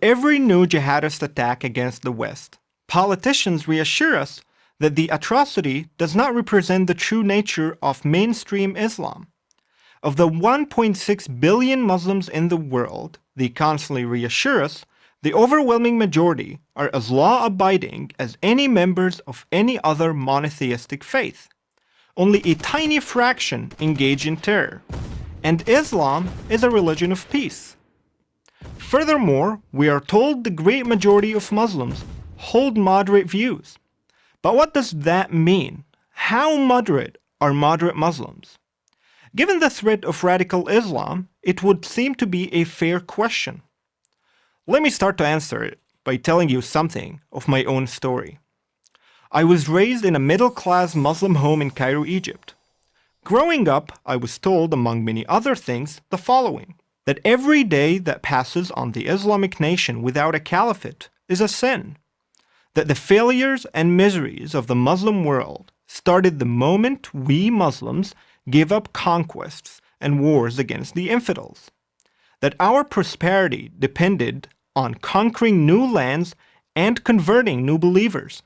every new jihadist attack against the West, politicians reassure us that the atrocity does not represent the true nature of mainstream Islam. Of the 1.6 billion Muslims in the world, they constantly reassure us the overwhelming majority are as law-abiding as any members of any other monotheistic faith. Only a tiny fraction engage in terror, and Islam is a religion of peace. Furthermore, we are told the great majority of Muslims hold moderate views. But what does that mean? How moderate are moderate Muslims? Given the threat of radical Islam, it would seem to be a fair question. Let me start to answer it by telling you something of my own story. I was raised in a middle-class Muslim home in Cairo, Egypt. Growing up, I was told, among many other things, the following: that every day that passes on the Islamic nation without a caliphate is a sin, that the failures and miseries of the Muslim world started the moment we Muslims gave up conquests and wars against the infidels, that our prosperity depended on conquering new lands and converting new believers,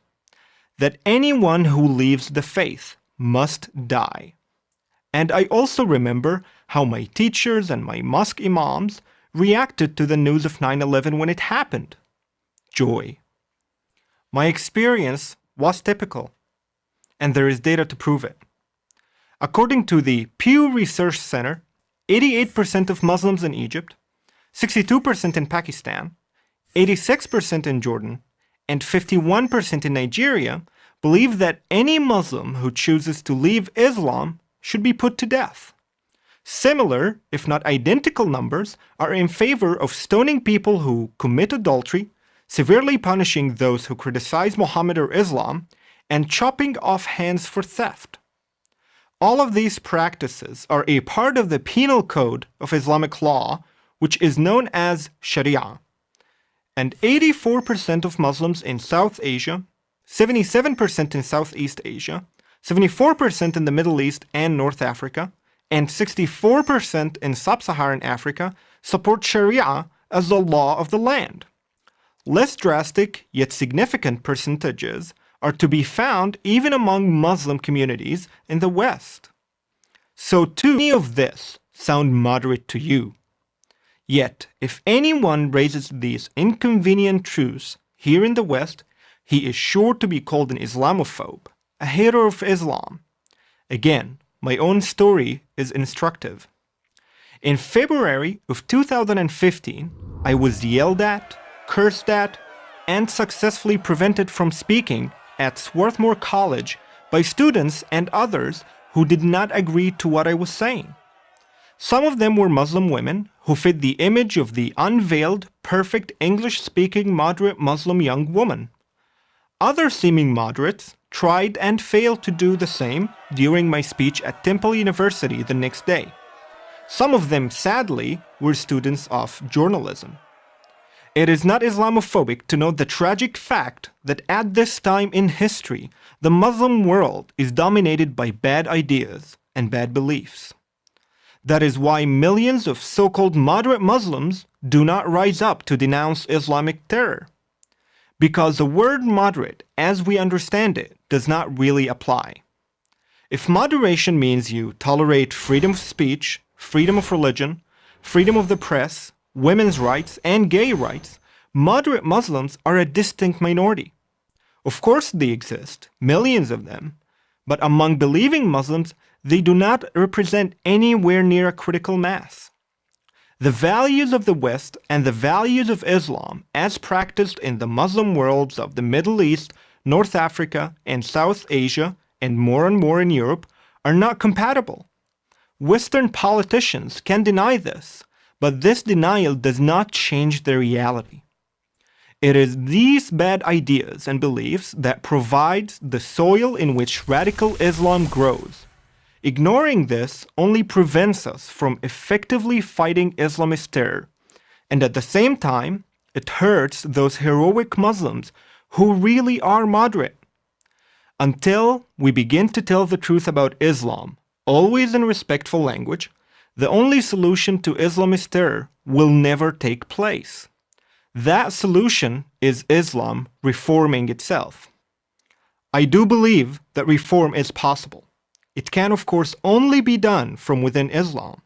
that anyone who leaves the faith must die. And I also remember how my teachers and my mosque imams reacted to the news of 9/11 when it happened. Joy. My experience was typical, and there is data to prove it. According to the Pew Research Center, 88% of Muslims in Egypt, 62% in Pakistan, 86% in Jordan, and 51% in Nigeria believe that any Muslim who chooses to leave Islam should be put to death. Similar, if not identical numbers, are in favor of stoning people who commit adultery, severely punishing those who criticize Muhammad or Islam, and chopping off hands for theft. All of these practices are a part of the penal code of Islamic law, which is known as Sharia. And 84% of Muslims in South Asia, 77% in Southeast Asia, 74% in the Middle East and North Africa, and 64% in Sub-Saharan Africa support Sharia as the law of the land. Less drastic, yet significant percentages are to be found even among Muslim communities in the West. So too many of this sound moderate to you. Yet, if anyone raises these inconvenient truths here in the West, he is sure to be called an Islamophobe, a hater of Islam. Again, my own story is instructive. In February of 2015, I was yelled at, cursed at, and successfully prevented from speaking at Swarthmore College by students and others who did not agree to what I was saying. Some of them were Muslim women who fit the image of the unveiled, perfect English-speaking moderate Muslim young woman. Other seeming moderates tried and failed to do the same during my speech at Temple University the next day. Some of them, sadly, were students of journalism. It is not Islamophobic to note the tragic fact that at this time in history, the Muslim world is dominated by bad ideas and bad beliefs. That is why millions of so-called moderate Muslims do not rise up to denounce Islamic terror. Because the word moderate, as we understand it, does not really apply. If moderation means you tolerate freedom of speech, freedom of religion, freedom of the press, women's rights, and gay rights, moderate Muslims are a distinct minority. Of course they exist, millions of them, but among believing Muslims, they do not represent anywhere near a critical mass. The values of the West and the values of Islam, as practiced in the Muslim worlds of the Middle East, North Africa, and South Asia, and more in Europe, are not compatible. Western politicians can deny this, but this denial does not change the reality. It is these bad ideas and beliefs that provides the soil in which radical Islam grows. Ignoring this only prevents us from effectively fighting Islamist terror, and at the same time, it hurts those heroic Muslims who really are moderate. Until we begin to tell the truth about Islam, always in respectful language, the only solution to Islamist terror will never take place. That solution is Islam reforming itself. I do believe that reform is possible. It can, of course, only be done from within Islam.